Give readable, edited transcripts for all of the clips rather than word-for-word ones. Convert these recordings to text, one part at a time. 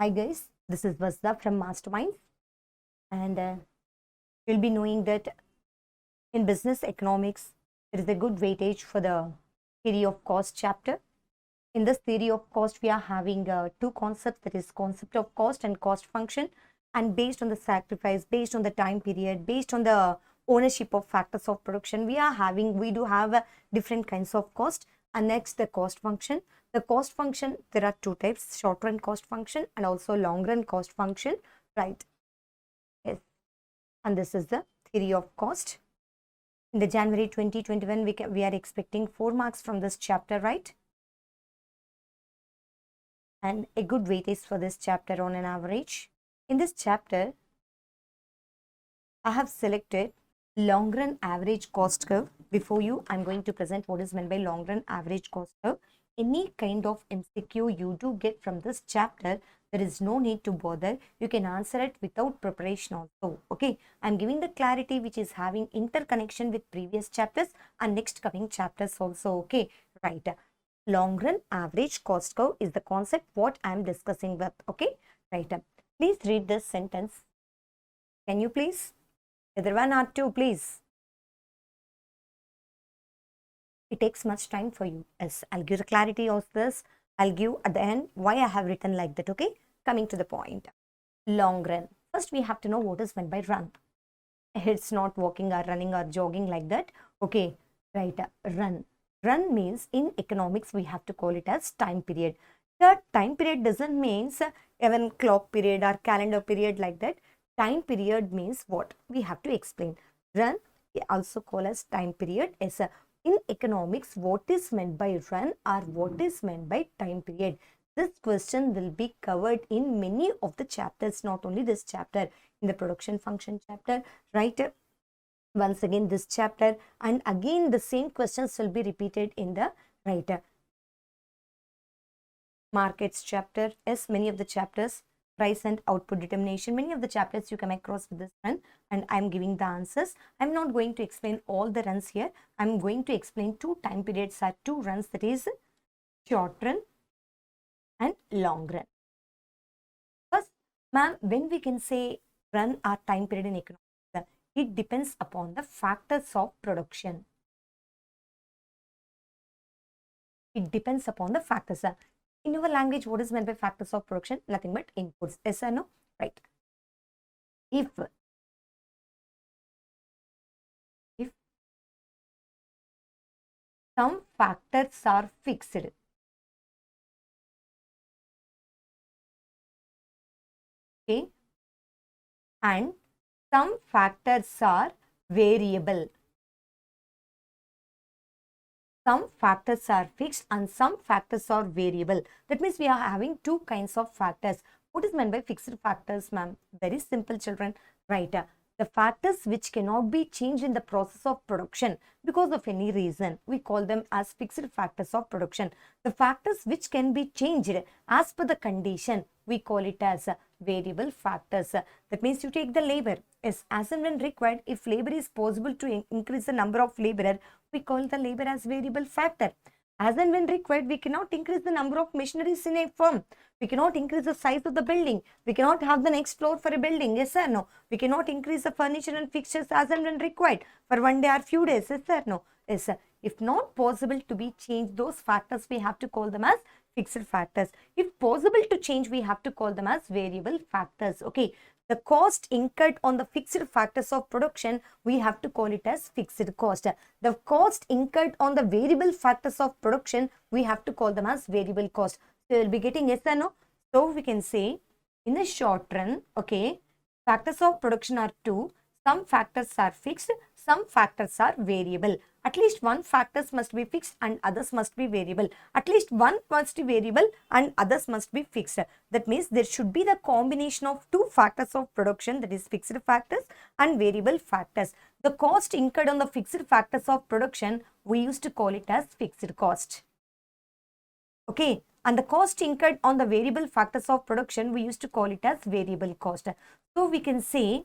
Hi guys, this is Vasda from Masterminds, and we'll be knowing that in business economics there is a good weightage for the theory of cost chapter. In this theory of cost, we are having two concepts, that is concept of cost and cost function, and based on the sacrifice, based on the time period, based on the ownership of factors of production, we do have different kinds of cost. And next, the cost function. The cost function, there are two types, short run cost function and also long run cost function, right? Yes. And this is the theory of cost. In the January 2021, we are expecting 4 marks from this chapter, right? And a good weightage for this chapter on an average. In this chapter, I have selected long run average cost curve. Before you, I'm going to present what is meant by long run average cost curve. Any kind of MCQ you do get from this chapter, there is no need to bother. You can answer it without preparation also. Okay, I'm giving the clarity which is having interconnection with previous chapters and next coming chapters also. Okay, right. Long run average cost curve is the concept what I am discussing with. Okay, right. Please read this sentence. Can you please? Either one or two, please. It takes much time for you. Yes, I'll give the clarity of this. I'll give at the end why I have written like that. Okay, coming to the point. Long run. First, we have to know what is meant by run. It's not walking or running or jogging like that. Okay, right. Run. Run means in economics we have to call it as time period. The time period doesn't mean even clock period or calendar period like that. Time period means what? We have to explain. Run also called as time period. Is in economics, what is meant by run or what is meant by time period? This question will be covered in many of the chapters, not only this chapter, in the production function chapter, right? Once again this chapter, and again the same questions will be repeated in the markets chapter. Yes, many of the chapters, price and output determination, many of the chapters you come across with this run, and I'm giving the answers. I'm not going to explain all the runs here. I'm going to explain two time periods or two runs, that is short run and long run. First, ma'am, when we can say run or time period in economics, it depends upon the factors of production. It depends upon the factors. In your language, what is meant by factors of production? Nothing but inputs. Yes or no? Right. If some factors are fixed, okay, and some factors are variable. Some factors are fixed and some factors are variable. That means we are having two kinds of factors. What is meant by fixed factors, ma'am? Very simple, children. Right. The factors which cannot be changed in the process of production because of any reason, we call them as fixed factors of production. The factors which can be changed as per the condition, we call it as variable factors. That means you take the labor. Yes, as and when required, if labor is possible to increase the number of laborer, we call the labor as variable factor. As and when required, we cannot increase the number of machineries in a firm. We cannot increase the size of the building. We cannot have the next floor for a building. Yes or no? We cannot increase the furniture and fixtures as and when required for one day or few days. Yes or no? Yes, sir. If not possible to be changed, those factors we have to call them as fixed factors. If possible to change, we have to call them as variable factors. Okay. The cost incurred on the fixed factors of production, we have to call it as fixed cost. The cost incurred on the variable factors of production, we have to call them as variable cost. So, you will be getting yes or no? So, we can say in the short run, okay, factors of production are two. Some factors are fixed, some factors are variable. At least one factors must be fixed and others must be variable. At least one must be variable and others must be fixed. That means there should be the combination of two factors of production, that is fixed factors and variable factors. The cost incurred on the fixed factors of production, we used to call it as fixed cost. Okay. And the cost incurred on the variable factors of production, we used to call it as variable cost. So, we can say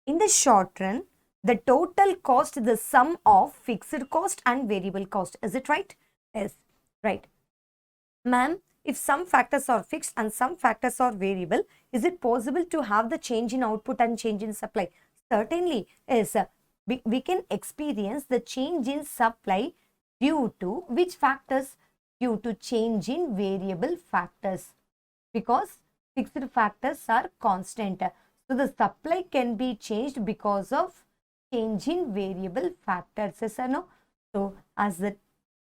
in the short run, the total cost is the sum of fixed cost and variable cost. Is it right? Yes, right. Ma'am, if some factors are fixed and some factors are variable, is it possible to have the change in output and change in supply? Certainly, yes. We can experience the change in supply due to which factors? Due to change in variable factors, because fixed factors are constant. So the supply can be changed because of change in variable factors. Yes or no? So as the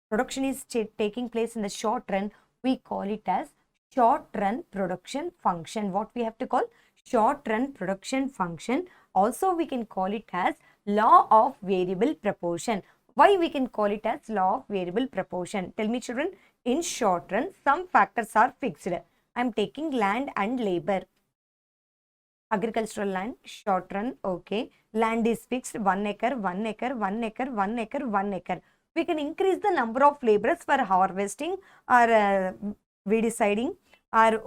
production is taking place in the short run, we call it as short run production function. What we have to call? Short run production function. Also we can call it as law of variable proportion. Why we can call it as law of variable proportion? Tell me children. In short run, some factors are fixed. I am taking land and labor. Agricultural land, short run, okay. Land is fixed, 1 acre, 1 acre, 1 acre, 1 acre, 1 acre. We can increase the number of laborers for harvesting or weediciding or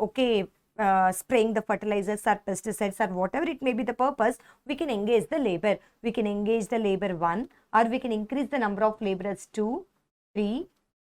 spraying the fertilizers or pesticides or whatever it may be the purpose. We can engage the labor. We can engage the labor 1, or we can increase the number of laborers 2, 3,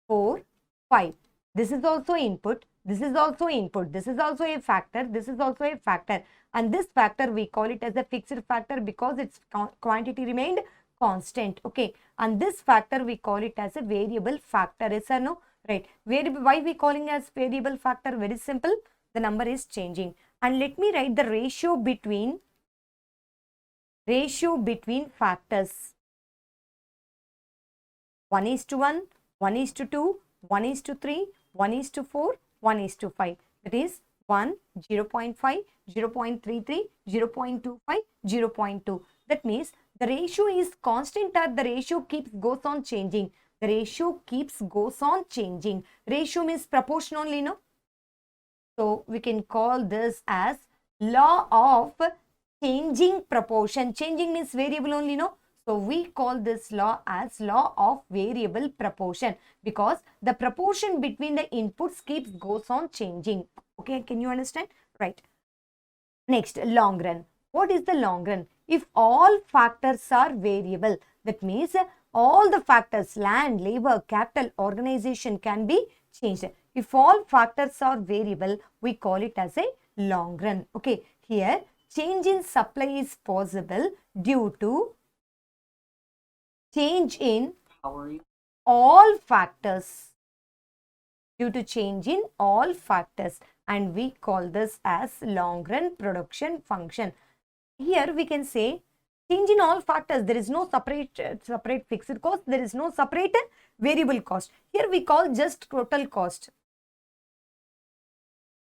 4, 5. This is also input. This is also input. This is also a factor. This is also a factor. And this factor we call it as a fixed factor because its quantity remained constant. Okay. And this factor we call it as a variable factor. Yes or no? Right. Variable. Why we calling as variable factor? Very simple. The number is changing. And let me write the ratio between factors. 1:1, 1:2, 1:3, 1:4, 1:5. That is 1, 0.5, 0.33, 0.25, 0.2. That means the ratio is constant or the ratio goes on changing. The ratio goes on changing. Ratio means proportion only, no? So we can call this as law of changing proportion. Changing means variable only, no? So we call this law as law of variable proportion because the proportion between the inputs goes on changing. Okay, can you understand? Right. Next, long run. What is the long run? If all factors are variable, that means all the factors, land, labor, capital, organization can be changed. If all factors are variable, we call it as a long run. Okay, here change in supply is possible due to change in all factors. Due to change in all factors, and we call this as long run production function. Here we can say change in all factors. There is no separate fixed cost. There is no separate variable cost. Here we call just total cost.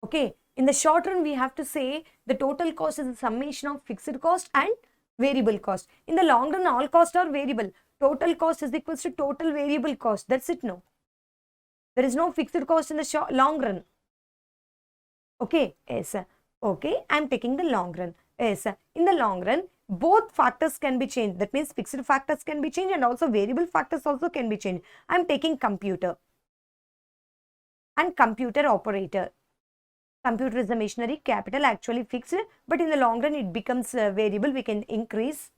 Okay. In the short run, we have to say the total cost is the summation of fixed cost and variable cost. In the long run, all costs are variable. Total cost is equals to total variable cost. That's it, no? There is no fixed cost in the long run. Okay, yes. Okay, I am taking the long run. Yes, in the long run, both factors can be changed. That means fixed factors can be changed and also variable factors also can be changed. I am taking computer and computer operator. Computer is a machinery, capital actually fixed, but in the long run it becomes variable. We can increase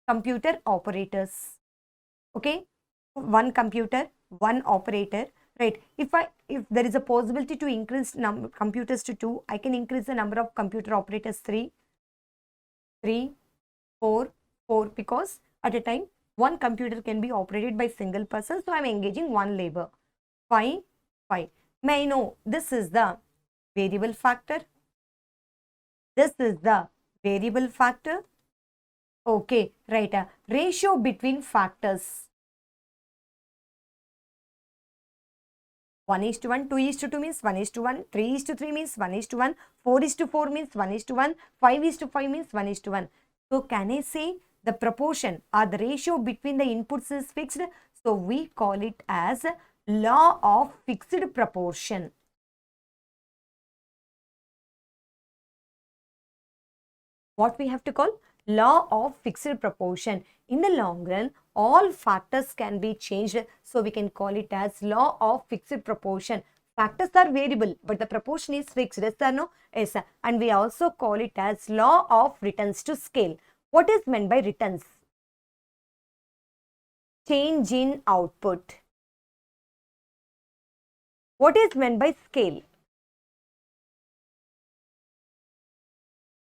computer operators. Okay, one computer, one operator. Right. If there is a possibility to increase computers to 2, I can increase the number of computer operators 3, 4, because at a time one computer can be operated by single person. So I am engaging one labor. 5. May I know this is the variable factor. This is the variable factor. Okay. Right. Ratio between factors. 1:1, 2:2 means 1:1, 3:3 means 1:1, 4:4 means 1:1, 5:5 means 1:1. So can I say the proportion or the ratio between the inputs is fixed? So we call it as law of fixed proportion. What we have to call? Law of fixed proportion. In the long run, all factors can be changed. So we can call it as law of fixed proportion. Factors are variable, but the proportion is fixed. Yes or no? Yes. And we also call it as law of returns to scale. What is meant by returns? Change in output. What is meant by scale?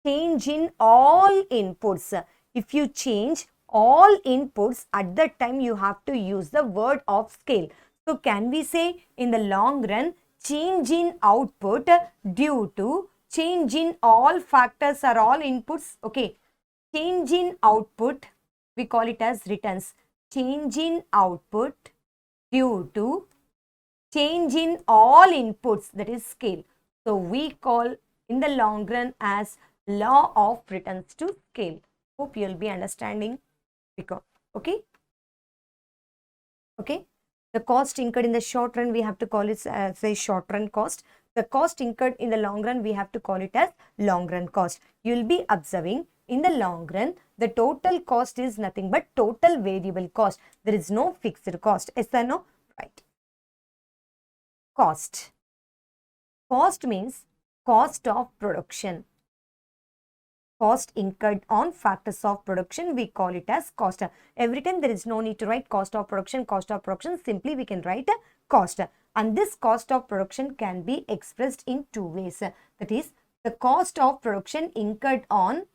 Change in all inputs. If you change all inputs, at that time you have to use the word of scale. So can we say in the long run, change in output due to change in all factors or all inputs? Okay, change in output, we call it as returns. Change in output due to change in all inputs, that is scale. So we call in the long run as law of returns to scale. Hope you'll be understanding. Because okay. The cost incurred in the short run, we have to call it as a short run cost. The cost incurred in the long run, we have to call it as long run cost. You'll be observing in the long run, the total cost is nothing but total variable cost. There is no fixed cost. Yes or no? Right. Cost. Cost means cost of production. Cost incurred on factors of production, we call it as cost. Every time there is no need to write cost of production, simply we can write cost. And this cost of production can be expressed in two ways. That is, the cost of production incurred on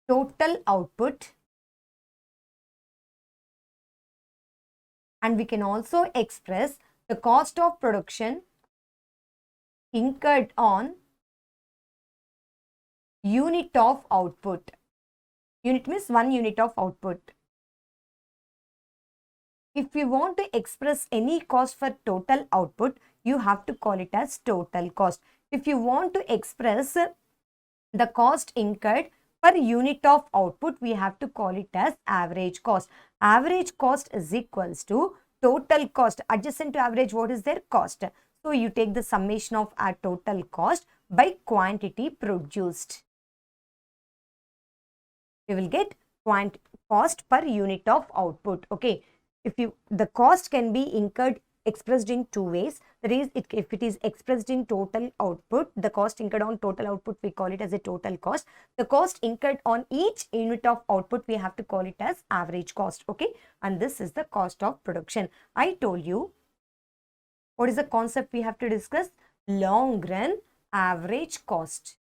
total output, and we can also express the cost of production incurred on unit of output. Unit means 1 unit of output. If you want to express any cost for total output, you have to call it as total cost. If you want to express the cost incurred per unit of output, we have to call it as average cost. Average cost is equals to total cost. Adjacent to average, what is their cost? So you take the summation of our total cost by quantity produced. We will get cost per unit of output. Okay. The cost can be incurred expressed in two ways. That is, if it is expressed in total output, the cost incurred on total output, we call it as a total cost. The cost incurred on each unit of output, we have to call it as average cost. Okay. And this is the cost of production. I told you, what is the concept we have to discuss? Long run average cost.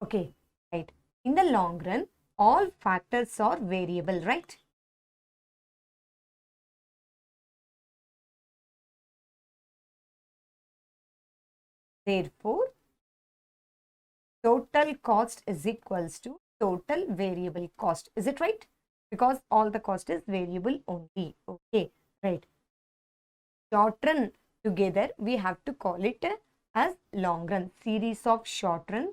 Okay, right. In the long run, all factors are variable, right? Therefore, total cost is equals to total variable cost. Is it right? Because all the cost is variable only. Okay, right. Short run together, we have to call it as long run. Series of short run.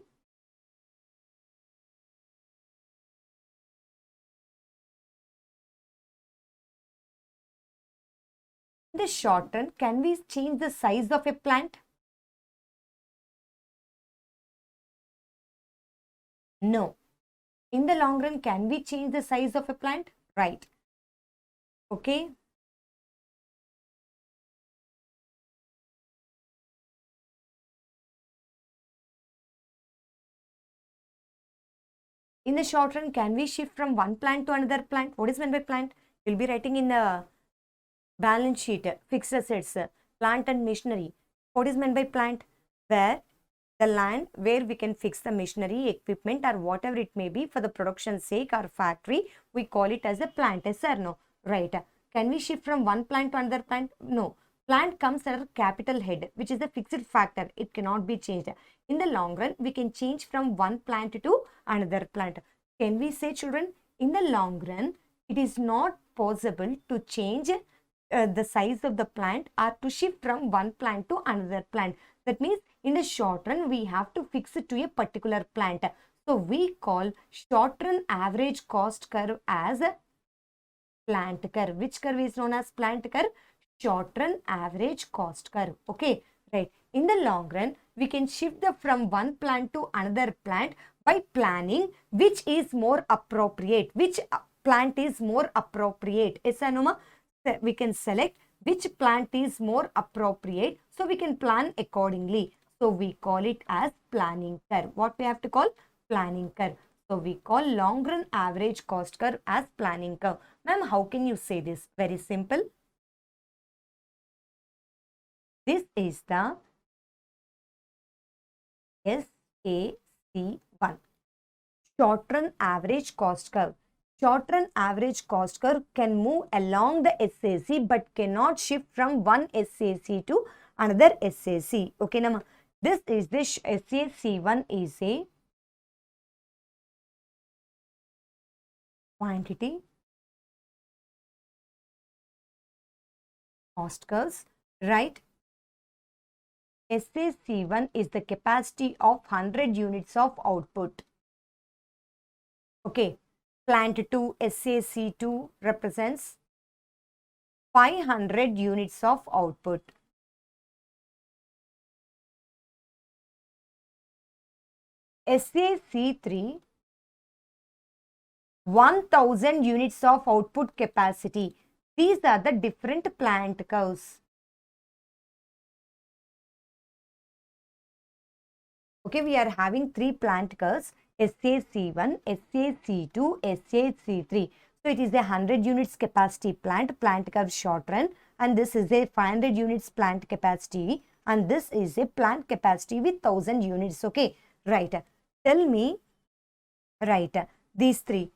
In the short run, can we change the size of a plant? No. In the long run, can we change the size of a plant? Right. Okay. In the short run, can we shift from one plant to another plant? What is meant by plant? We'll be writing in the balance sheet, fixed assets, plant and machinery. What is meant by plant? Where the land where we can fix the machinery, equipment or whatever it may be for the production sake or factory, we call it as a plant. Yes or no? Right. Can we shift from one plant to another plant? No. Plant comes under capital head, which is a fixed factor. It cannot be changed. In the long run, we can change from one plant to another plant. Can we say, children, in the long run, it is not possible to change the size of the plant or to shift from one plant to another plant. That means in the short run, we have to fix it to a particular plant. So we call short run average cost curve as a plant curve. Which curve is known as plant curve? Short run average cost curve. Okay, right. In the long run, we can shift from one plant to another plant by planning which is more appropriate. Which plant is more appropriate? Yes or no? We can select which plant is more appropriate. So we can plan accordingly. So we call it as planning curve. What we have to call? Planning curve. So we call long run average cost curve as planning curve. Ma'am, how can you say this? Very simple. This is the SAC1. Short run average cost curve. Short run average cost curve can move along the SAC but cannot shift from one SAC to another SAC. Okay, Nama. This is the SAC1 is a quantity cost curves, right? SAC1 is the capacity of 100 units of output. Okay, plant 2 SAC2 represents 500 units of output. SAC3 1000 units of output capacity. These are the different plant curves. Okay, we are having three plant curves, SAC1, SAC2, SAC3. So it is a 100 units capacity plant curve short run, and this is a 500 units plant capacity, and this is a plant capacity with 1000 units. Okay, right. Tell me, right, these three.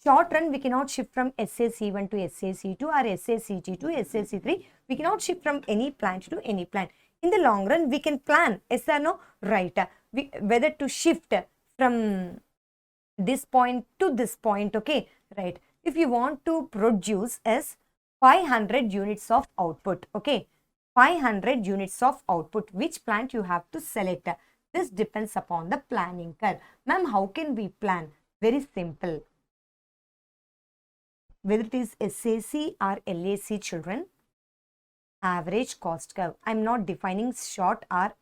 Short run, we cannot shift from SAC1 to SAC2 or SAC2 to SAC3. We cannot shift from any plant to any plant. In the long run, we can plan. Yes or no? Right. Whether to shift from this point to this point. Okay. Right. If you want to produce as 500 units of output. Okay. 500 units of output. Which plant you have to select? This depends upon the planning curve. Ma'am, how can we plan? Very simple. Whether it is SAC or LAC, children, average cost curve. I am not defining short or.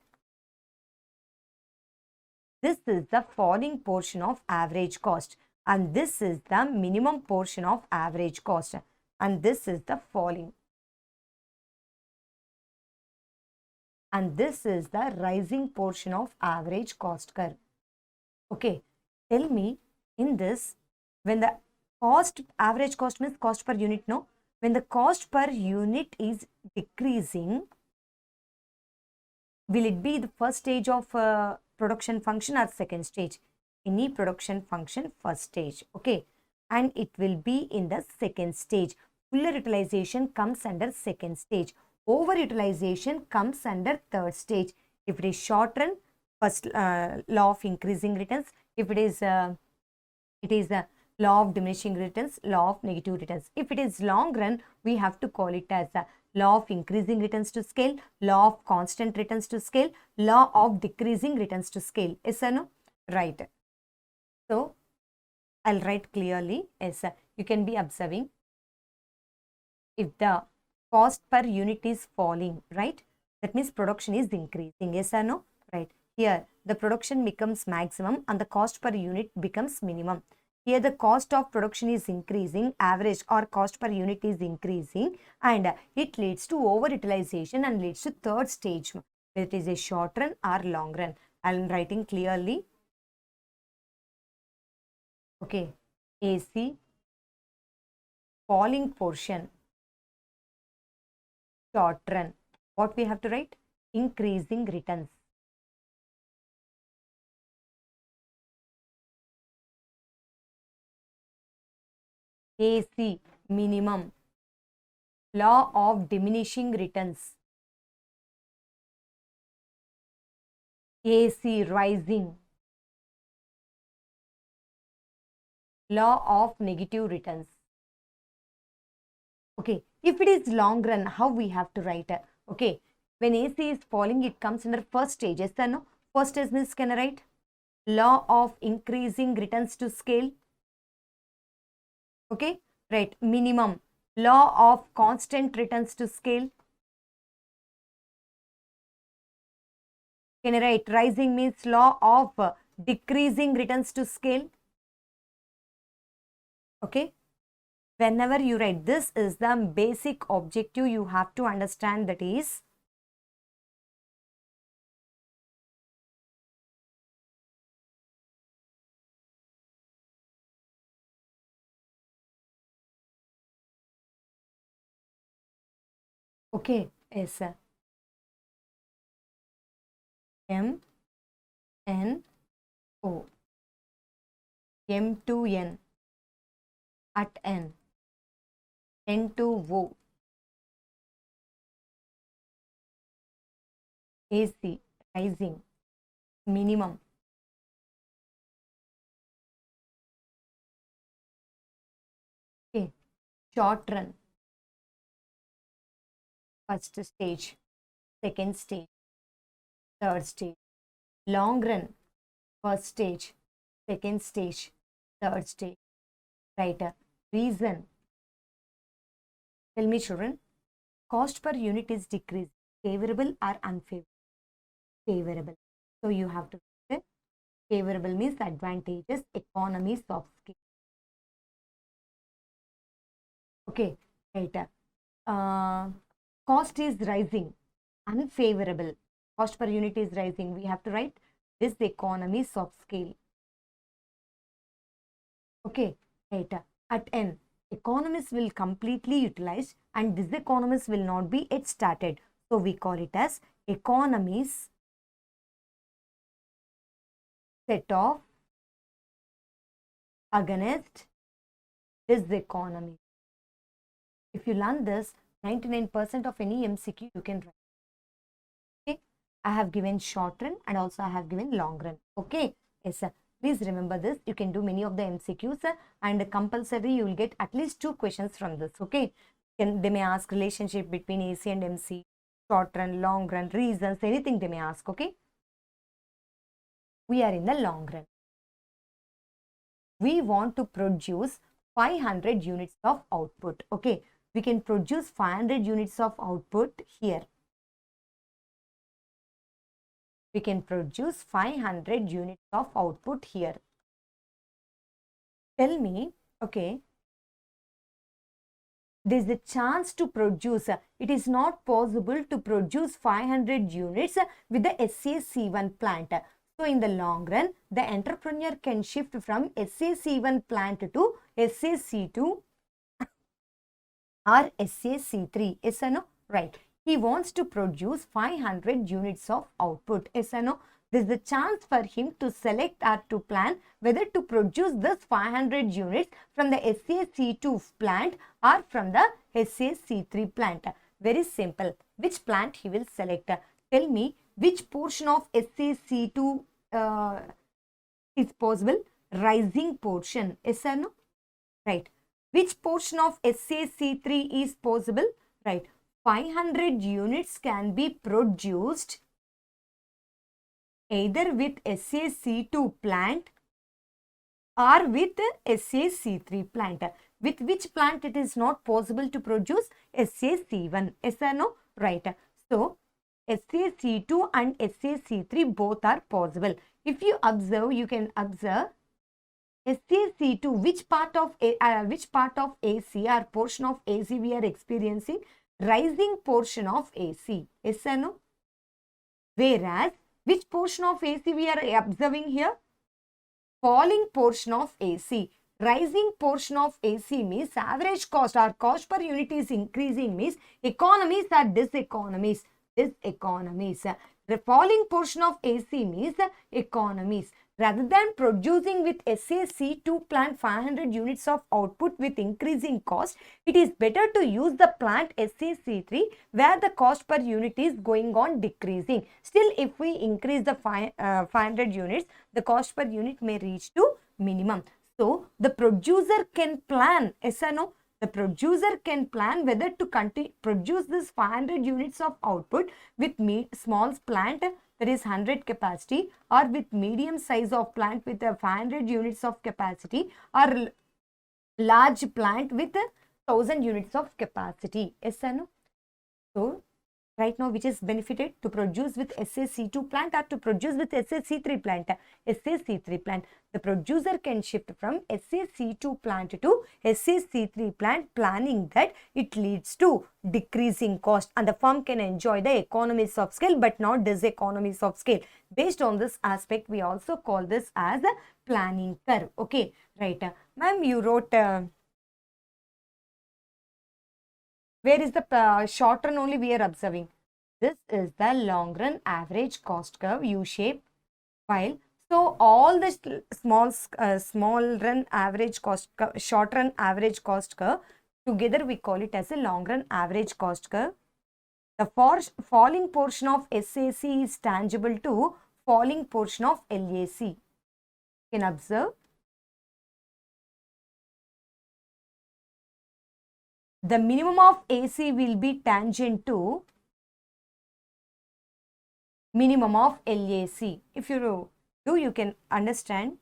This is the falling portion of average cost, and this is the minimum portion of average cost, and this is the falling, and this is the rising portion of average cost curve. Okay, tell me, in this, when the average cost means cost per unit, no? When the cost per unit is decreasing, will it be the first stage of production function or second stage? Any production function, first stage. Okay, and it will be in the second stage. Fuller utilization comes under second stage. Overutilization comes under third stage. If it is short run, first law of increasing returns. If it is law of diminishing returns, law of negative returns. If it is long run, we have to call it as a law of increasing returns to scale, law of constant returns to scale, law of decreasing returns to scale. Yes or no? Right. So, I'll write clearly. Yes, you can be observing. If the cost per unit is falling, right? That means production is increasing. Yes or no? Right. Here, the production becomes maximum and the cost per unit becomes minimum. Here the cost of production is increasing, average or cost per unit is increasing, and it leads to overutilization and leads to third stage. It is a short run or long run. I am writing clearly. Okay, AC, falling portion, short run. What we have to write? Increasing returns. AC, minimum, law of diminishing returns. AC, rising, law of negative returns. Okay, if it is long run, how we have to write? Okay, when AC is falling, it comes under first stage. Yes or no? First stage means, can I write? Law of increasing returns to scale. Okay, right. Minimum, law of constant returns to scale. Can I write? Rising means law of decreasing returns to scale. Okay. Whenever you write, this is the basic objective you have to understand, that is Okay, yes. M, N, O. M to N, at N, N to O, AC, rising, minimum. Okay, short run, first stage, second stage, third stage. Long run, first stage, second stage, third stage. Right. Reason. Tell me, children, cost per unit is decreased. Favorable or unfavorable? Favorable. So you have to say favorable means advantages, economies of scale. Okay, right. Cost is rising. Unfavorable. Cost per unit is rising. We have to write this economies of scale. Okay, right. At N, economies will completely utilize and this economies will not be yet started. So we call it as economies set off against this economy. If you learn this, 99% of any MCQ you can write. Okay, I have given short run and also I have given long run. Okay, yes, sir. Please remember this. You can do many of the MCQs and compulsory you will get at least 2 questions from this. Okay, they may ask relationship between AC and MC, short run, long run, reasons, anything they may ask. Okay, we are in the long run. We want to produce 500 units of output. Okay, we can produce 500 units of output here. We can produce 500 units of output here. Tell me, okay, there's a chance to produce, it is not possible to produce 500 units with the SAC1 plant. So in the long run, the entrepreneur can shift from SAC1 plant to SAC2 or SAC3. Yes or no? Right. He wants to produce 500 units of output. Yes or no? There is a chance for him to select or to plan whether to produce this 500 units from the SAC2 plant or from the SAC3 plant. Very simple. Which plant he will select? Tell me which portion of SAC2 is possible? Rising portion. Yes or no? Right. Which portion of SAC3 is possible? Right. 500 units can be produced either with SAC2 plant or with SAC3 plant. With which plant it is not possible to produce? SAC1. Yes or no? Right. So, SAC2 and SAC3 both are possible. If you observe, you can observe SAC2, which part of AC or portion of AC we are experiencing? Rising portion of AC. Yes or no? Whereas, which portion of AC we are observing here? Falling portion of AC. Rising portion of AC means average cost or cost per unit is increasing means economies are diseconomies. Diseconomies. The falling portion of AC means economies. Rather than producing with SAC2 plant 500 units of output with increasing cost, it is better to use the plant SAC3 where the cost per unit is going on decreasing. Still, if we increase the 500 units, the cost per unit may reach to minimum. So, the producer can plan, yes or no? The producer can plan whether to produce this 500 units of output with small plant that is 100 capacity or with medium size of plant with a 500 units of capacity or large plant with 1000 units of capacity. Yes or no? So, right now which is benefited to produce with SAC2 plant or to produce with SAC3 plant? SAC3 plant. The producer can shift from SAC2 plant to SAC3 plant, planning that it leads to decreasing cost and the firm can enjoy the economies of scale but not diseconomies of scale. Based on this aspect, we also call this as a planning curve. Okay, right. Ma'am, you wrote Where is the short run only we are observing? This is the long run average cost curve U shape file. So all the small run average cost curve, short run average cost curve together we call it as a long run average cost curve. The falling portion of SAC is tangible to falling portion of LAC. You can observe the minimum of AC will be tangent to minimum of LAC. If you do, you can understand.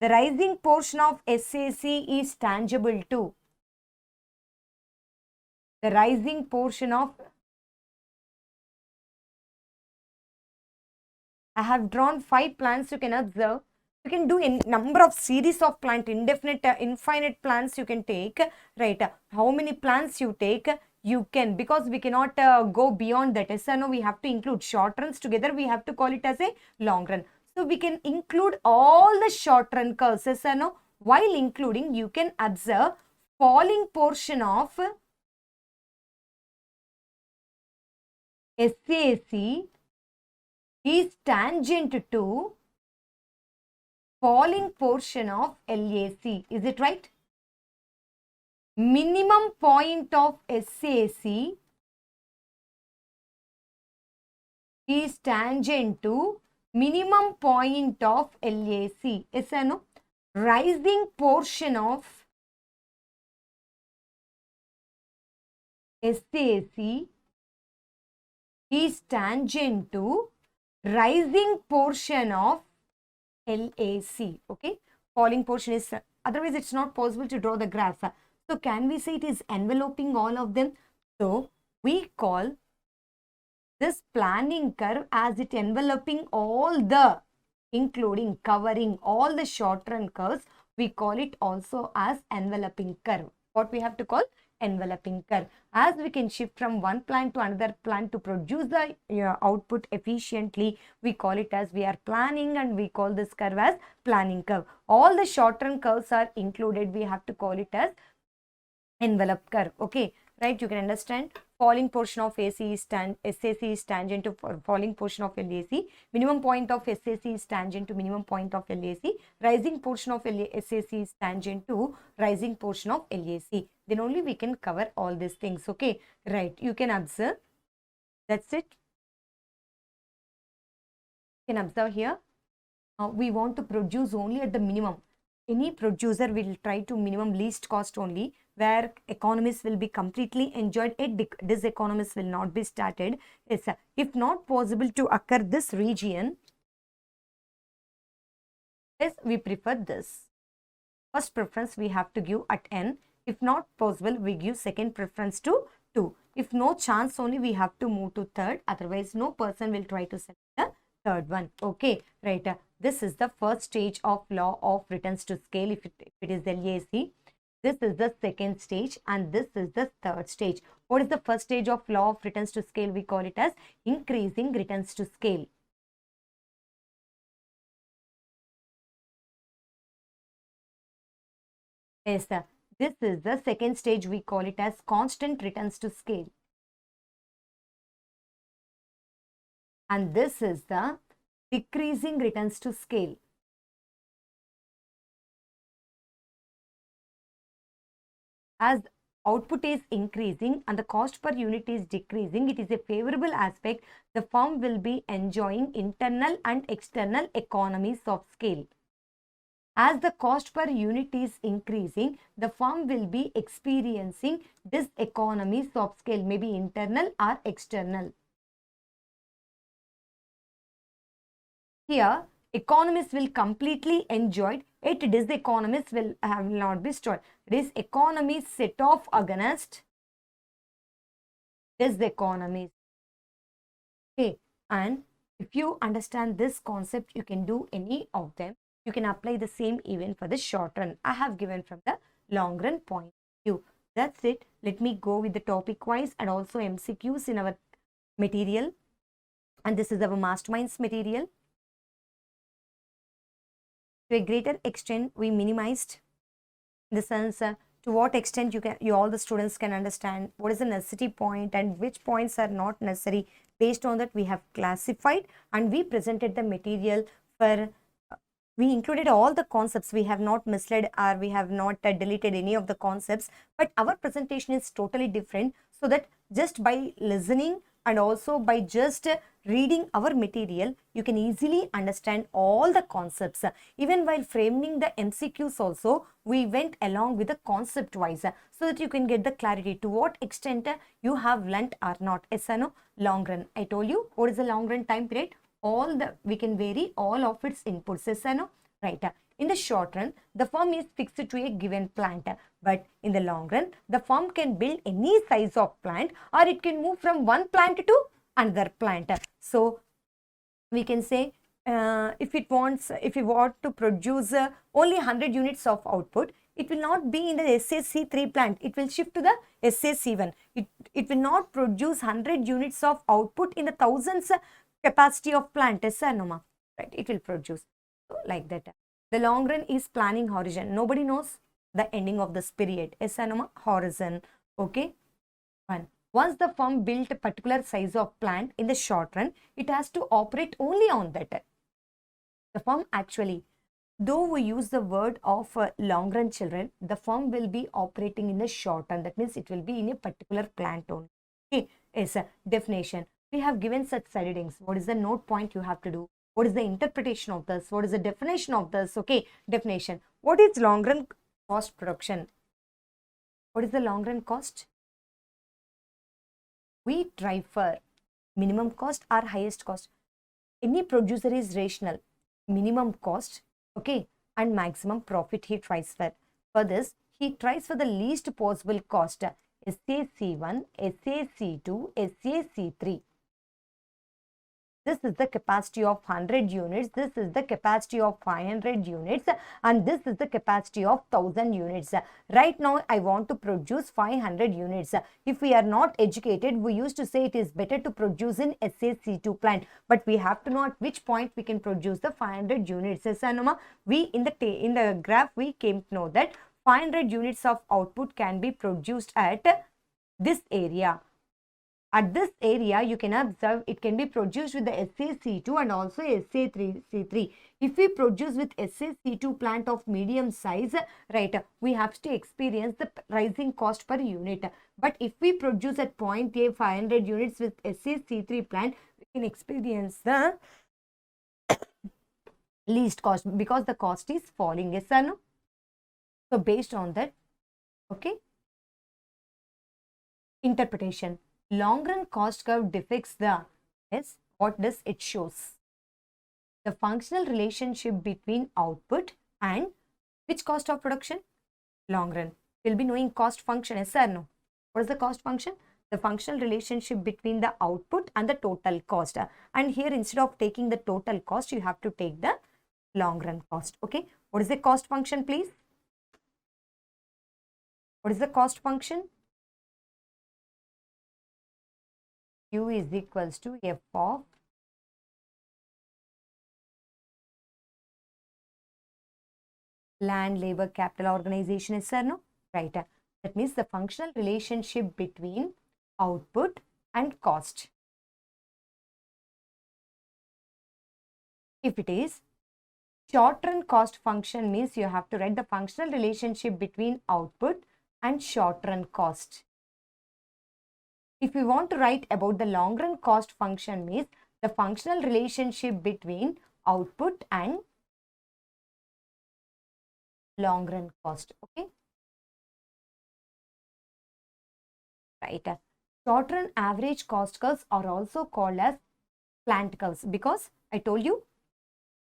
The rising portion of SAC is tangible to the rising portion of, I have drawn 5 plants. You can observe. You can do a number of series of plant, indefinite, infinite plants you can take, right? How many plants you take, you can, because we cannot go beyond that. Yes or no, we have to include short runs together. We have to call it as a long run. So we can include all the short run curves. Yes or no? While including, you can observe falling portion of SAC is tangent to falling portion of LAC. Is it right? Minimum point of SAC is tangent to minimum point of LAC. Yes or no? Rising portion of SAC is tangent to rising portion of LAC. Okay, falling portion is, otherwise it's not possible to draw the graph. So can we say it is enveloping all of them? So we call this planning curve as it enveloping all the, including covering all the short run curves. We call it also as enveloping curve. What we have to call? Enveloping curve. As we can shift from one plant to another plant to produce the output efficiently, we call it as we are planning, and we call this curve as planning curve. All the short run curves are included. We have to call it as envelope curve. Okay, right? You can understand. Falling portion of SAC is tangent to falling portion of LAC. Minimum point of SAC is tangent to minimum point of LAC. Rising portion of SAC is tangent to rising portion of LAC. Then only we can cover all these things. Okay, right? You can observe. That's it. You can observe here. We want to produce only at the minimum. Any producer will try to minimum least cost only, where economies will be completely enjoyed. Diseconomies will not be started. Yes, if not possible to occur this region, yes, we prefer this. First preference we have to give at n. If not possible, we give second preference to 2. If no chance only, we have to move to third. Otherwise, no person will try to select the third one. Okay, right. This is the first stage of law of returns to scale if it is LAC. This is the second stage and this is the third stage. What is the first stage of law of returns to scale? We call it as increasing returns to scale. Yes, this is the second stage. We call it as constant returns to scale. And this is the decreasing returns to scale. As output is increasing and the cost per unit is decreasing, it is a favorable aspect. The firm will be enjoying internal and external economies of scale. As the cost per unit is increasing, the firm will be experiencing diseconomies of scale, maybe internal or external. Here, economies will completely enjoyed, yet diseconomies will not be stored. Diseconomies set off against diseconomies. Okay, and if you understand this concept, you can do any of them. You can apply the same even for the short run. I have given from the long run point of view. That's it. Let me go with the topic wise and also MCQs in our material. And this is our masterminds material. To a greater extent, we minimized, in the sense to what extent all the students can understand what is the necessity point and which points are not necessary. Based on that, we have classified and we presented the material for we included all the concepts. We have not misled or we have not deleted any of the concepts, but our presentation is totally different, so that just by listening and also by just reading our material, you can easily understand all the concepts. Even while framing the MCQs also, we went along with the concept wise, so that you can get the clarity to what extent you have learnt or not. Yes or no? Long run, I told you what is the long run time period. We can vary all of its inputs. Yes or no? Right. In the short run, the firm is fixed to a given plant, but in the long run, the firm can build any size of plant, or it can move from one plant to another plant. So we can say if it want to produce only 100 units of output, it will not be in the SAC3 plant. It will shift to the SAC1. It will not produce 100 units of output in the thousands capacity of plant. Yes or no, ma? Right. It will produce. So, like that. The long run is planning horizon. Nobody knows the ending of this period. Yes or no, ma? Horizon. Okay. Once the firm built a particular size of plant in the short run, it has to operate only on that. The firm actually, though we use the word of long run, children, the firm will be operating in the short run. That means it will be in a particular plant only. Okay. Yes, definition. We have given such headings. What is the note point you have to do? What is the interpretation of this? What is the definition of this? Okay, definition. What is long run cost production? What is the long run cost? We try for minimum cost or highest cost. Any producer is rational. Minimum cost, okay, and maximum profit he tries for. For this, he tries for the least possible cost. SAC1, SAC2, SAC3. This is the capacity of 100 units, this is the capacity of 500 units, and this is the capacity of 1000 units. Right now, I want to produce 500 units. If we are not educated, we used to say it is better to produce in SAC2 plant, but we have to know at which point we can produce the 500 units. We in the graph, we came to know that 500 units of output can be produced at this area. At this area, you can observe it can be produced with the SAC2 and also SAC3. If we produce with SAC2 plant of medium size, right, we have to experience the rising cost per unit. But if we produce at point A 500 units with SAC3 plant, we can experience the least cost because the cost is falling. Yes or no? So based on that, okay, interpretation. Long run cost curve depicts the, yes, what does it shows? The functional relationship between output and which cost of production? Long run. We'll be knowing cost function, yes or no? What is the cost function? The functional relationship between the output and the total cost. And here, instead of taking the total cost, you have to take the long run cost. Okay. What is the cost function, please? What is the cost function? Q is equals to F of land, labor, capital, organization, is or no? Right. That means the functional relationship between output and cost. If it is short run cost function, means you have to write the functional relationship between output and short run cost. If we want to write about the long run cost function, means the functional relationship between output and long run cost. Okay. Right. Short run average cost curves are also called as plant curves because I told you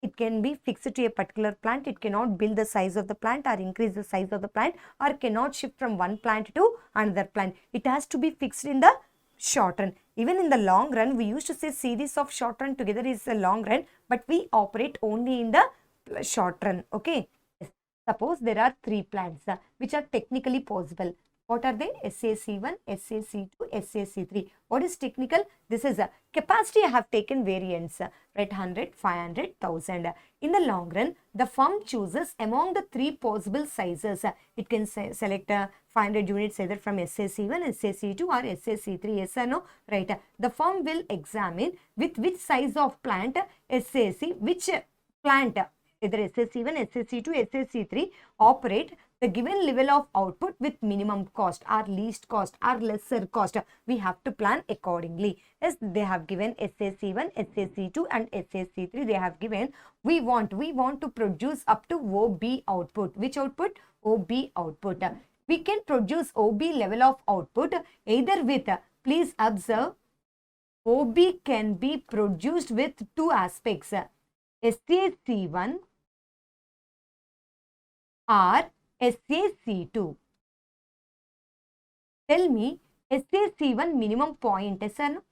it can be fixed to a particular plant. It cannot build the size of the plant or increase the size of the plant or cannot shift from one plant to another plant. It has to be fixed in the short run. Even in the long run, we used to say series of short run together is a long run, but we operate only in the short run. Okay. Suppose there are 3 plants which are technically possible. What are they? SAC1, SAC2, SAC3. What is technical? This is a capacity. I have taken variants, right? 100, 500, 1000. In the long run, the firm chooses among the three possible sizes. It can select 500 units either from SAC1, SAC2 or SAC3. Yes or no? Right. The firm will examine with which size of plant SAC, which plant either SAC1, SAC2, SAC3 operate the given level of output with minimum cost or least cost or lesser cost. We have to plan accordingly. Yes, they have given SAC1, SAC2 and SAC3. They have given we want to produce up to OB output. Which output? OB output. We can produce OB level of output either with, please observe, OB can be produced with two aspects, SAC1 or SAC2. Tell me, SAC1 minimum point, yes or no?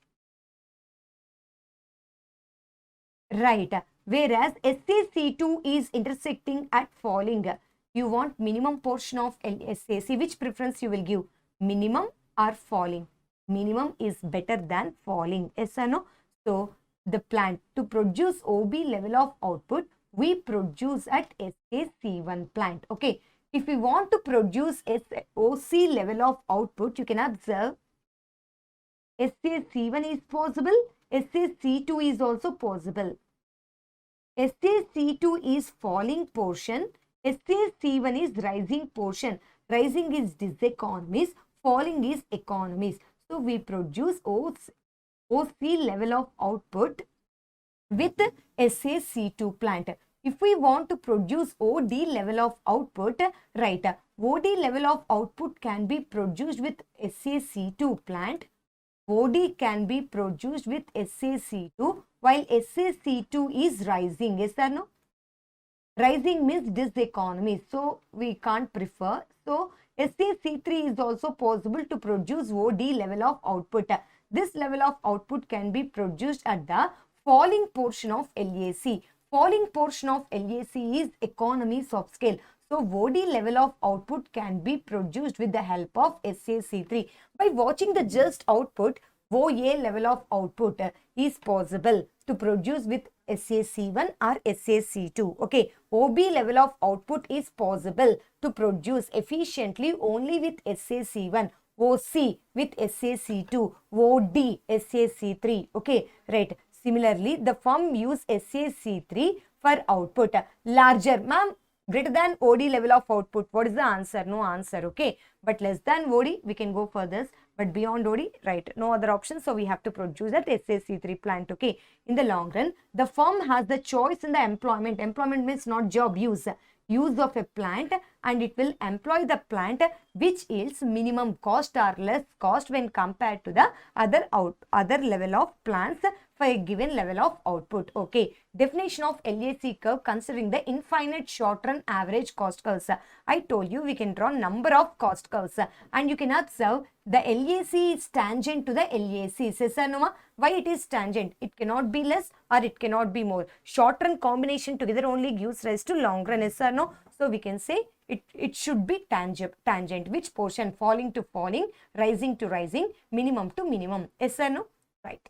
Right. Whereas SAC2 is intersecting at falling. You want minimum portion of SAC. Which preference you will give? Minimum or falling? Minimum is better than falling. Yes or no? So, the plant to produce OB level of output, we produce at SAC1 plant. Okay. If we want to produce OC level of output, you can observe SAC1 is possible, SAC2 is also possible. SAC2 is falling portion, SAC1 is rising portion. Rising is diseconomies, falling is economies. So, we produce OC level of output with SAC2 plant. If we want to produce OD level of output, right, OD level of output can be produced with SAC2 plant. OD can be produced with SAC2 while SAC2 is rising. Yes or no? Rising means diseconomy. So, we can't prefer. So, SAC3 is also possible to produce OD level of output. This level of output can be produced at the falling portion of LAC. Falling portion of LAC is economies of scale. So, OD level of output can be produced with the help of SAC3. By watching the just output, OA level of output is possible to produce with SAC1 or SAC2. Okay, OB level of output is possible to produce efficiently only with SAC1. OC with SAC2, OD, SAC3. Okay, right. Similarly, the firm use SAC3 for output. Larger, ma'am, greater than OD level of output. What is the answer? No answer, okay. But less than OD, we can go further. But beyond OD, right, no other option. So, we have to produce that SAC3 plant, okay. In the long run, the firm has the choice in the employment. Employment means not job, use of a plant, and it will employ the plant which yields minimum cost or less cost when compared to the other level of plants for a given level of output. Okay. Definition of LAC curve considering the infinite short run average cost curves. I told you we can draw number of cost curves and you can observe the LAC is tangent to the LAC. Yes or no? Why it is tangent? It cannot be less or it cannot be more. Short run combination together only gives rise to long run. Yes or no? So, we can say it should be tangent. Which portion? Falling to falling, rising to rising, minimum to minimum. Yes or no? Right.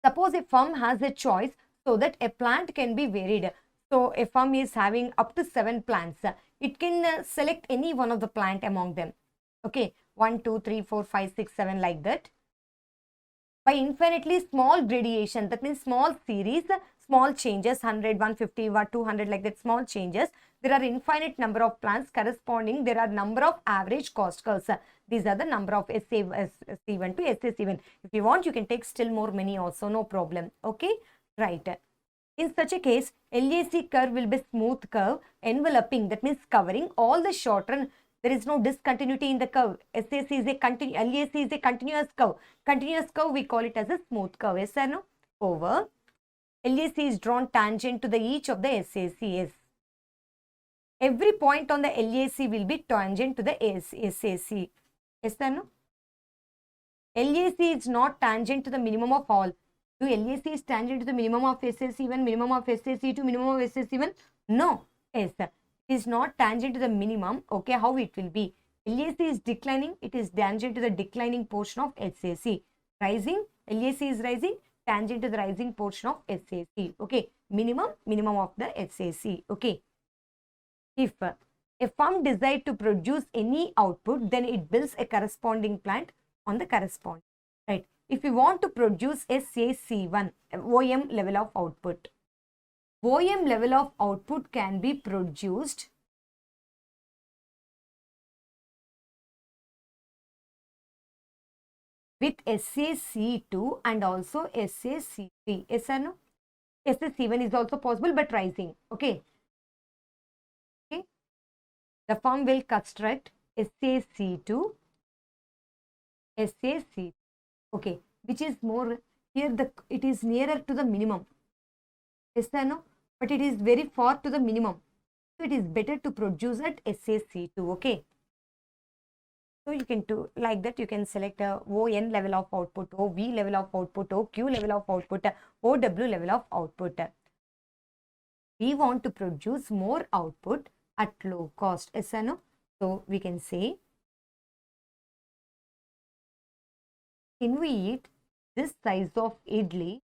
Suppose a firm has a choice so that a plant can be varied. So, a firm is having up to 7 plants. It can select any one of the plant among them. Okay. 1, 2, 3, 4, 5, 6, 7 like that. By infinitely small gradation, that means small series, small changes, 100, 150, 200 like that, small changes. There are infinite number of plants corresponding. There are number of average cost curves. These are the number of SC1 to SC7. If you want, you can take still more many also, no problem. Okay, right. In such a case, LAC curve will be smooth curve enveloping, that means covering all the short run. There is no discontinuity in the curve. LAC is a continuous curve. Continuous curve, we call it as a smooth curve. Yes or no? Over. LAC is drawn tangent to the each of the SACs. Every point on the LAC will be tangent to the SAC. Yes or no? LAC is not tangent to the minimum of all. Do LAC is tangent to the minimum of SAC1, minimum of SAC2, minimum of SAC1? No. Yes. It is not tangent to the minimum. Okay, how it will be? LAC is declining, it is tangent to the declining portion of SAC. Rising, LAC is rising, tangent to the rising portion of SAC. Okay, minimum of the SAC. Okay. If a firm decides to produce any output, then it builds a corresponding plant on the corresponding. Right. If we want to produce a say C1, OM level of output. OM level of output can be produced with SAC2 and also SAC3. Yes or no? SAC1 is also possible but rising. Okay. Okay. The firm will construct SAC2, SAC. Okay. Which is more here, it is nearer to the minimum. Yes or no? But it is very far to the minimum. So it is better to produce at SAC2. Okay. So you can do like that. You can select a ON level of output, OV level of output, OQ level of output, OW level of output. We want to produce more output at low cost. Yes or no? So we can say, can we eat this size of idli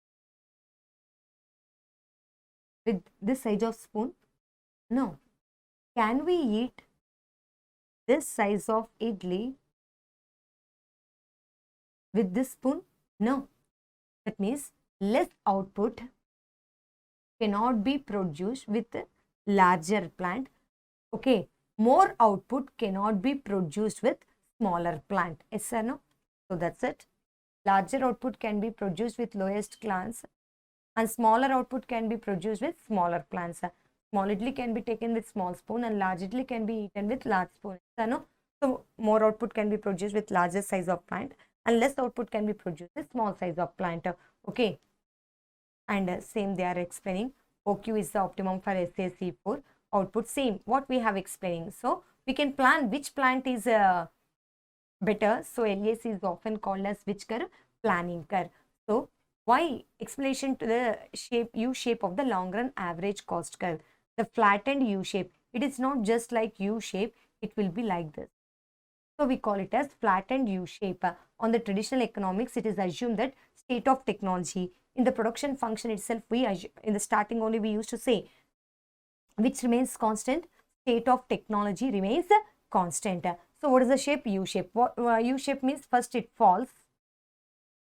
with this size of spoon? No. Can we eat this size of idli with this spoon? No. That means less output cannot be produced with a larger plant. Okay. More output cannot be produced with smaller plant. Yes or no? So that's it. Larger output can be produced with lowest plants and smaller output can be produced with smaller plants. Small idli can be taken with small spoon and large idli can be eaten with large spoon. No? So more output can be produced with larger size of plant and less output can be produced with small size of plant. Okay. And same they are explaining. OQ is the optimum for SAC4 output. Same what we have explaining. So we can plan which plant is better. So LAC is often called as which curve? Planning curve. So why? Explanation to the shape, U shape of the long run average cost curve. The flattened U shape. It is not just like U shape. It will be like this. So we call it as flattened U shape. On the traditional economics, it is assumed that state of technology. In the production function itself, in the starting only we used to say which remains constant. State of technology remains constant. So what is the shape? U shape. What U shape means? First it falls,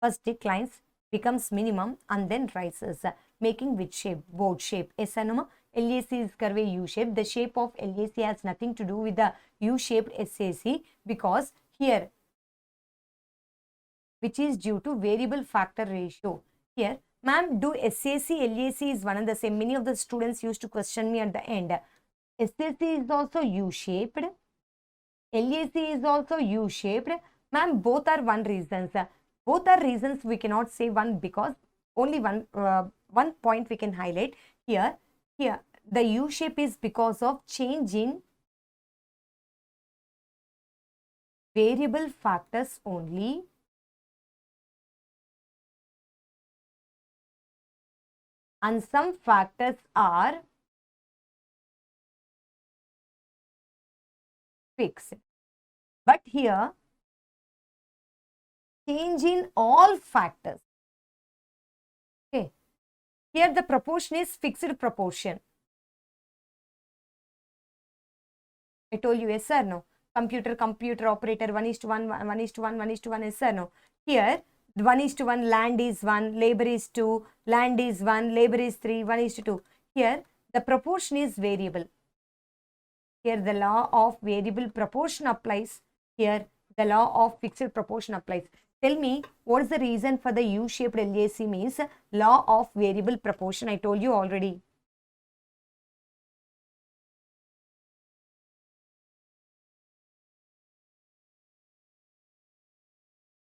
first declines, becomes minimum and then rises, making which shape? Board shape. Yes or no? LAC is curve U shape. The shape of LAC has nothing to do with the U-shaped SAC because here, which is due to variable factor ratio. Here, ma'am, do SAC, LAC is one and the same. Many of the students used to question me at the end. SAC is also U-shaped. LAC is also U-shaped. Ma'am, both are one reasons. Both are reasons we cannot say one because only one point we can highlight. Here, the U shape is because of change in variable factors only. And some factors are fixed. But here, change in all factors. Okay. Here the proportion is fixed proportion. I told you yes or no. Computer operator 1:1, 1:1, 1:1, yes or no. Here 1:1, land is 1, labor is 2, land is 1, labor is 3, 1:2. Here the proportion is variable. Here the law of variable proportion applies. Here the law of fixed proportion applies. Tell me what is the reason for the U-shaped LAC means law of variable proportion. I told you already.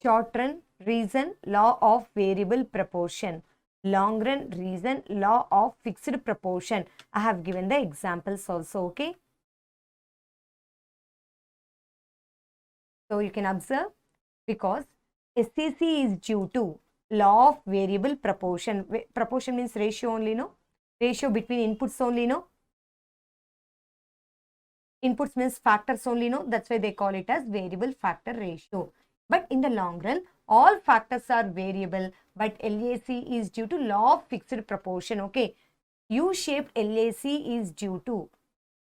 Short run reason law of variable proportion. Long run reason law of fixed proportion. I have given the examples also. Okay. So you can observe because SAC is due to law of variable proportion. Proportion means ratio only, no? Ratio between inputs only, no? Inputs means factors only, no? That's why they call it as variable factor ratio. But in the long run, all factors are variable, but LAC is due to law of fixed proportion, okay? U-shaped LAC is due to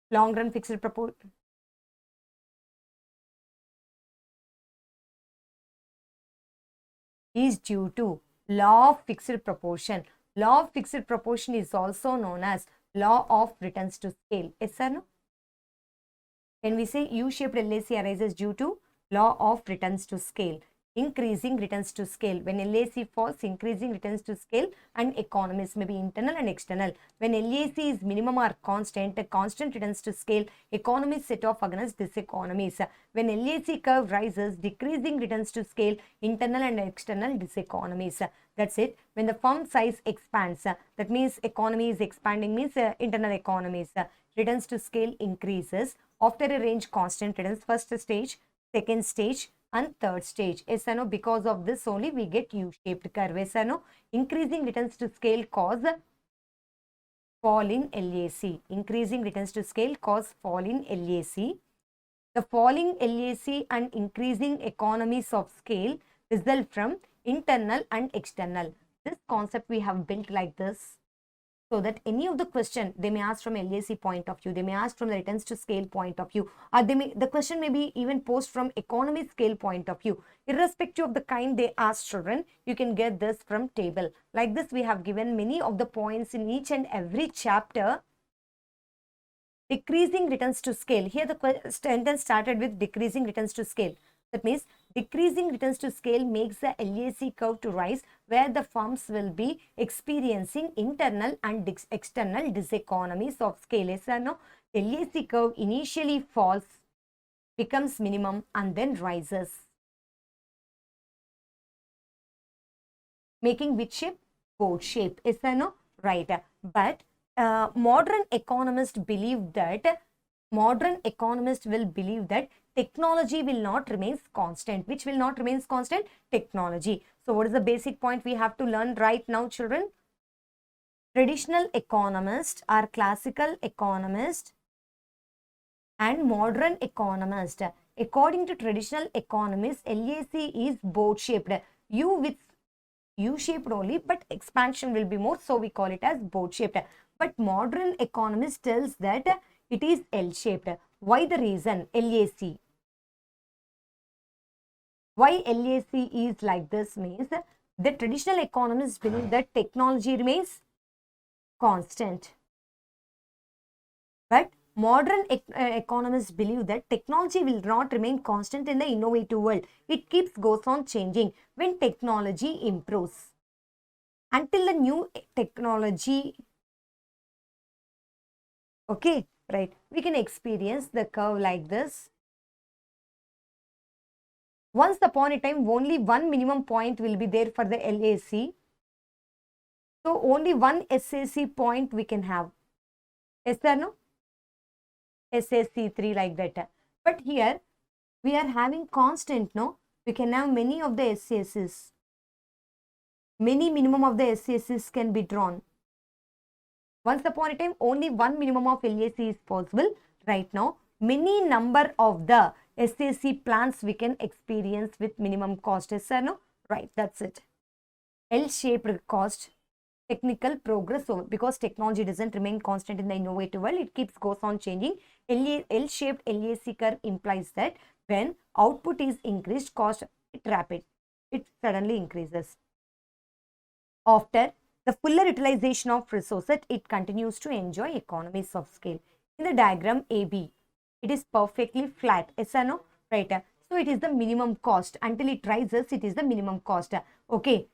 long run fixed proportion. Is due to law of fixed proportion. Law of fixed proportion is also known as law of returns to scale. Yes or no? When we say U-shaped LAC arises due to law of returns to scale, increasing returns to scale. When LAC falls, increasing returns to scale and economies may be internal and external. When LAC is minimum or constant, a constant returns to scale, economies set off against diseconomies. When LAC curve rises, decreasing returns to scale, internal and external diseconomies. That's it. When the firm size expands, that means economy is expanding, means internal economies. Returns to scale increases after a range constant returns, first stage, second stage and third stage. Yes or no? Because of this only we get U-shaped curve. Yes or no? Increasing returns to scale cause fall in LAC. Increasing returns to scale cause fall in LAC. The falling LAC and increasing economies of scale result from internal and external. This concept we have built like this, so that any of the question they may ask from LAC point of view, they may ask from the returns to scale point of view, or the question may be even posed from economy scale point of view. Irrespective of the kind they ask, children, you can get this from table. Like this, we have given many of the points in each and every chapter. Decreasing returns to scale. Here the sentence started with decreasing returns to scale. That means decreasing returns to scale makes the LAC curve to rise, where the firms will be experiencing internal and external diseconomies of scale. Yes or no? LAC curve initially falls, becomes minimum and then rises. Making which shape? Boat shape. Yes or no? Right. But modern economists believe that technology will not remain constant. Which will not remain constant? Technology. So what is the basic point we have to learn right now, children? Traditional economists are classical economists and modern economists. According to traditional economists, LAC is boat shaped. U-shaped only, but expansion will be more, so we call it as boat shaped. But modern economist tells that it is L-shaped. Why the reason? LAC. Why LAC is like this means the traditional economists believe that technology remains constant. But modern economists believe that technology will not remain constant in the innovative world. It goes on changing when technology improves. Until the new technology, okay, right, we can experience the curve like this. Once upon a time, only one minimum point will be there for the LAC. So only one SAC point we can have. Is there no? SAC3 like that. But here we are having constant, no? We can have many of the SACs. Many minimum of the SACs can be drawn. Once upon a time, only one minimum of LAC is possible. Right now, many number of the SAC plans we can experience with minimum cost. Yes or no? Right, that's it. L-shaped cost, technical progress, because technology doesn't remain constant in the innovative world, it goes on changing. L-shaped LAC curve implies that when output is increased, cost it suddenly increases. After the fuller utilization of resources, it continues to enjoy economies of scale. In the diagram AB, it is perfectly flat. Yes or no? Right. So it is the minimum cost. Until it rises, it is the minimum cost. Okay.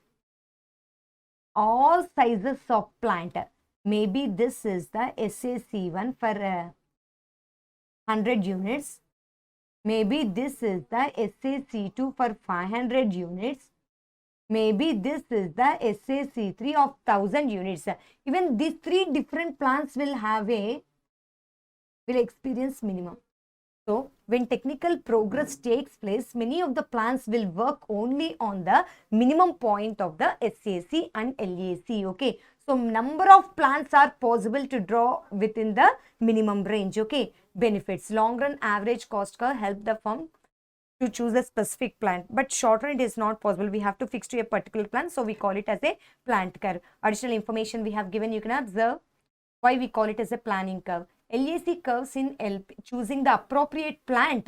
All sizes of plant. Maybe this is the SAC1 for 100 units. Maybe this is the SAC2 for 500 units. Maybe this is the SAC3 of 1000 units. Even these three different plants will experience minimum. So when technical progress takes place, many of the plants will work only on the minimum point of the SAC and LAC. Okay. So number of plants are possible to draw within the minimum range. Okay. benefits. Long run average cost curve help the firm to choose a specific plant, but short run it is not possible. We have to fix to a particular plant, so we call it as a plant curve. Additional information we have given, you can observe why we call it as a planning curve. LAC curves in help choosing the appropriate plant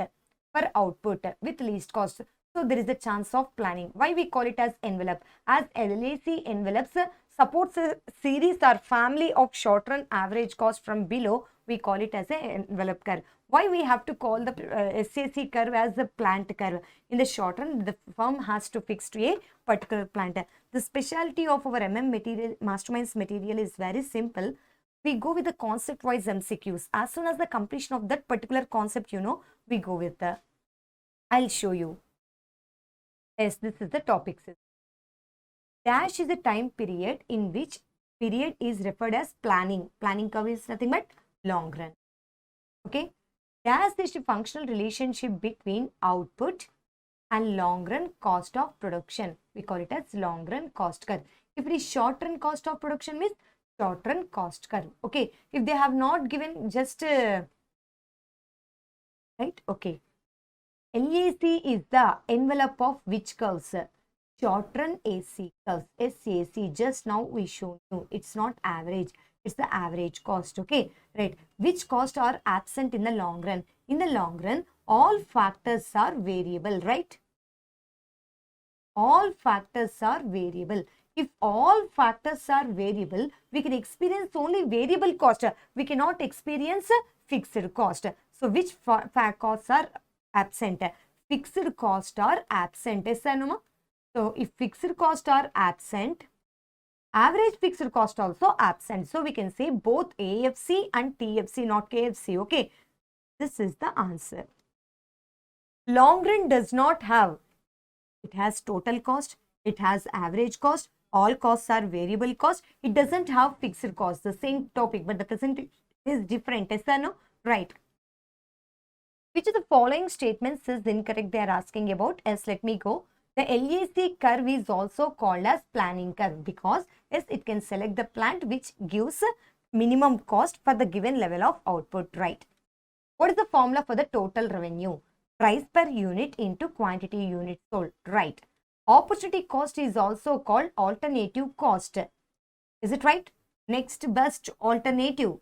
for output with least cost. So there is a chance of planning. Why we call it as envelope? As LAC envelopes supports a series or family of short run average cost from below, we call it as an envelope curve. Why we have to call the SAC curve as the plant curve? In the short run, the firm has to fix to a particular plant. The specialty of our material, masterminds material is very simple. We go with the concept-wise MCQs. As soon as the completion of that particular concept, we go with the, I'll show you. Yes, this is the topic. Dash is a time period in which period is referred as planning. Planning curve is nothing but long run. Okay. Dash is a functional relationship between output and long run cost of production. We call it as long run cost curve. If it is short run cost of production means short run cost curve. Okay. If they have not given just right. Okay. LAC is the envelope of which curves? Short run AC curves. SAC. Just now we showed you. It's not average. It's the average cost. Okay. Right. Which costs are absent in the long run? In the long run, all factors are variable. Right. All factors are variable. If all factors are variable, we can experience only variable cost. We cannot experience fixed cost. So, which costs are absent? Fixed costs are absent. Yes or no? So, if fixed costs are absent, average fixed cost also absent. So, we can say both AFC and TFC, not KFC. Okay. This is the answer. Long run does not have. It has total cost. It has average cost. All costs are variable cost. It doesn't have fixed cost. The same topic, but the percentage is different. Yes or no? Right. Which of the following statements is incorrect? They are asking about. Yes, let me go. The LAC curve is also called as planning curve because yes, it can select the plant which gives minimum cost for the given level of output. Right. What is the formula for the total revenue? Price per unit into quantity units sold. Right. Opportunity cost is also called alternative cost. Is it right? Next best alternative.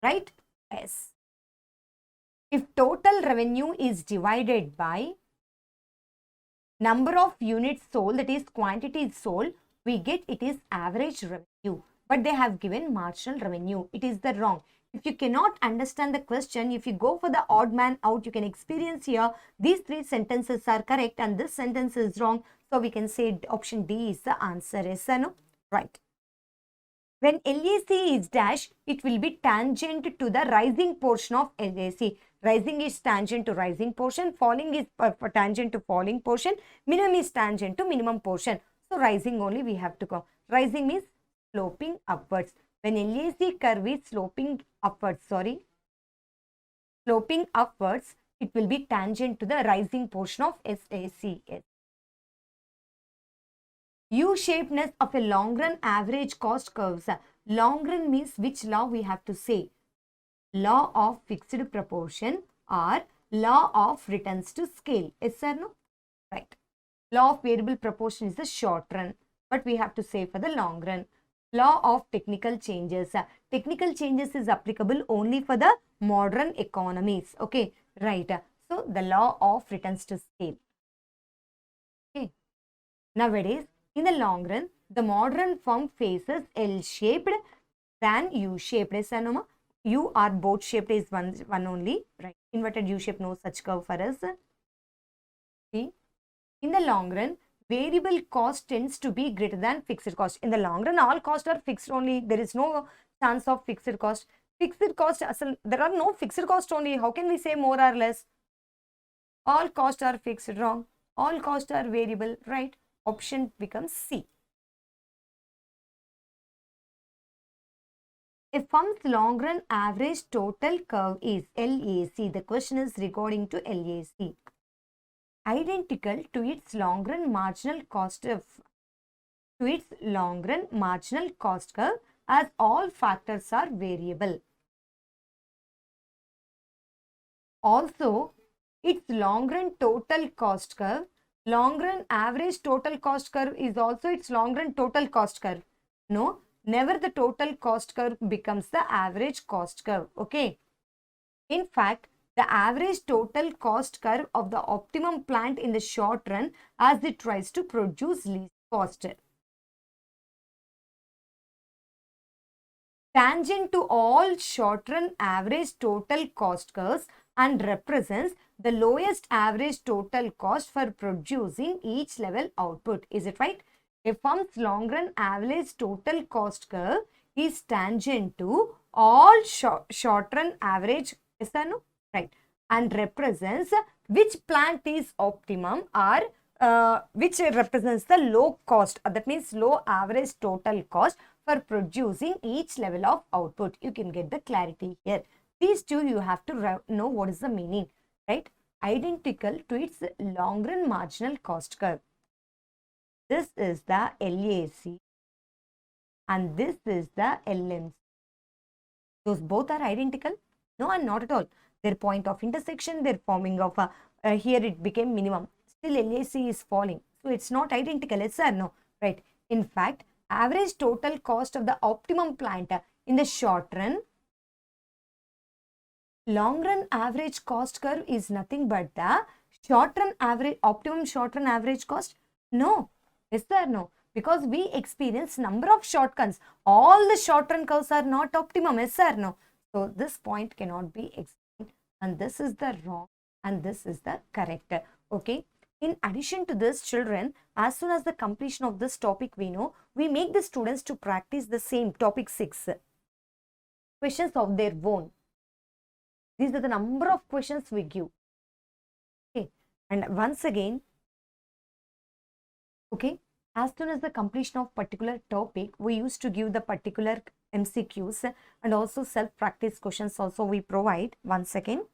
Right? Yes. If total revenue is divided by number of units sold, that is quantity sold, we get it is average revenue. But they have given marginal revenue. It is the wrong. If you cannot understand the question, if you go for the odd man out, you can experience here, these three sentences are correct and this sentence is wrong. So, we can say option D is the answer. Yes or no? Right. When LAC is dash, it will be tangent to the rising portion of LAC. Rising is tangent to rising portion, falling is tangent to falling portion, minimum is tangent to minimum portion. So, rising only we have to go. Rising means sloping upwards. When LAC curve is sloping upwards, it will be tangent to the rising portion of SAC. U-shapedness of a long run average cost curves. Long run means which law we have to say? Law of fixed proportion or law of returns to scale. Yes or no? Right. Law of variable proportion is the short run, but we have to say for the long run. Law of technical changes. Technical changes is applicable only for the modern economies. Okay, right. So, the law of returns to scale. Okay. Nowadays, in the long run, the modern firm faces L-shaped than U-shaped. Yes or no? U or boat shaped is one only. Right. Inverted U-shape, no such curve for us. See, in the long run, variable cost tends to be greater than fixed cost. In the long run, all costs are fixed only. There is no chance of fixed cost. Fixed cost, there are no fixed cost only. How can we say more or less? All costs are fixed. Wrong. All costs are variable. Right. Option becomes C. A firm's long run average total curve is LAC. The question is regarding to LAC. Identical to its long run marginal cost curve as all factors are variable. Also, its long run total cost curve, long run average total cost curve is also its long run total cost curve. No, never the total cost curve becomes the average cost curve. Okay. In fact, the average total cost curve of the optimum plant in the short run as it tries to produce least cost. Tangent to all short run average total cost curves and represents the lowest average total cost for producing each level output. Is it right? A firm's long run average total cost curve is tangent to all short run average. Is that no? Right. And represents which plant is optimum or which represents the low cost. That means low average total cost for producing each level of output. You can get the clarity here. These two you have to know what is the meaning, right? Identical to its long run marginal cost curve. This is the LAC and this is the LMC. Those both are identical? No, and not at all. Their point of intersection, their forming of here it became minimum. Still LAC is falling. So it's not identical, yes or no? Right. In fact, average total cost of the optimum plant in the short run, long run average cost curve is nothing but the short run average, optimum short run average cost? No. Yes or no? Because we experience number of shortcuts. All the short run curves are not optimum, yes or no? So this point cannot be explained and this is the wrong and this is the correct. Okay. In addition to this, children, as soon as the completion of this topic we know, we make the students to practice the same topic 6. Questions of their own. These are the number of questions we give. Okay. And once again, okay, as soon as the completion of particular topic, we used to give the particular MCQs and also self-practice questions also we provide. Once again.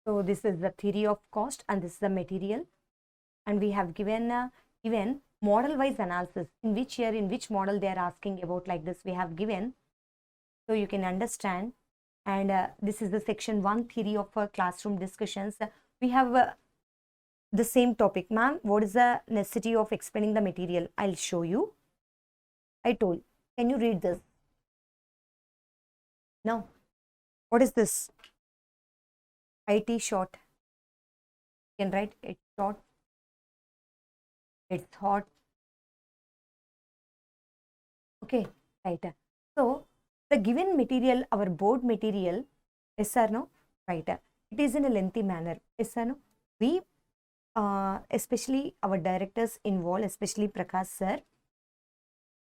So this is the theory of cost and this is the material. And we have given even model-wise analysis. In which year, in which model they are asking about like this we have given. So you can understand. And this is the section 1 theory of classroom discussions. We have the same topic. Ma'am, what is the necessity of explaining the material? I'll show you. I told. Can you read this? Now, what is this? IT short. You can write it's short. It's hot. Okay, right. So, the given material, our board material, yes or no? Right. It is in a lengthy manner. Yes or no? We, especially our directors involved, especially Prakash sir,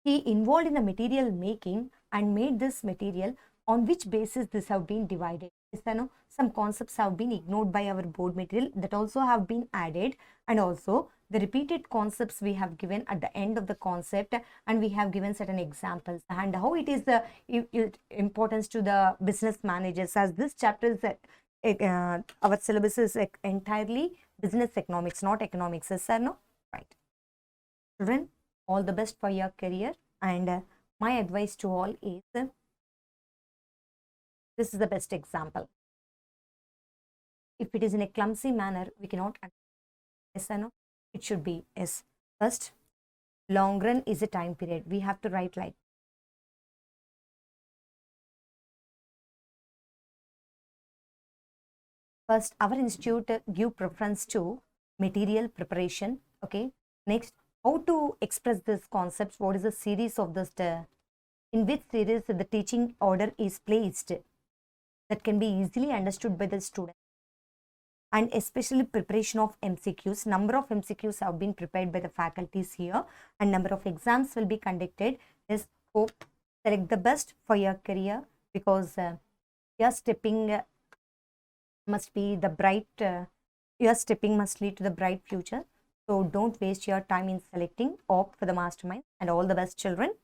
he involved in the material making and made this material on which basis this have been divided. Yes or no? Some concepts have been ignored by our board material that also have been added, and also the repeated concepts we have given at the end of the concept, and we have given certain examples and how it is the importance to the business managers, as this chapter is our syllabus is entirely business economics, not economics. Yes or no? Right. Children, all the best for your career, and my advice to all is this is the best example. If it is in a clumsy manner, we cannot understand. Yes or no? It should be yes. First, long run is a time period. We have to write like. First, our institute give preference to material preparation. Okay. Next, how to express this concepts? What is the series of this? In which series the teaching order is placed? That can be easily understood by the student. And especially preparation of MCQs. Number of MCQs have been prepared by the faculties here, and number of exams will be conducted. Is hope select the best for your career, because your stepping must be the bright. Your stepping must lead to the bright future. So don't waste your time in selecting. Opt for the mastermind, and all the best, children.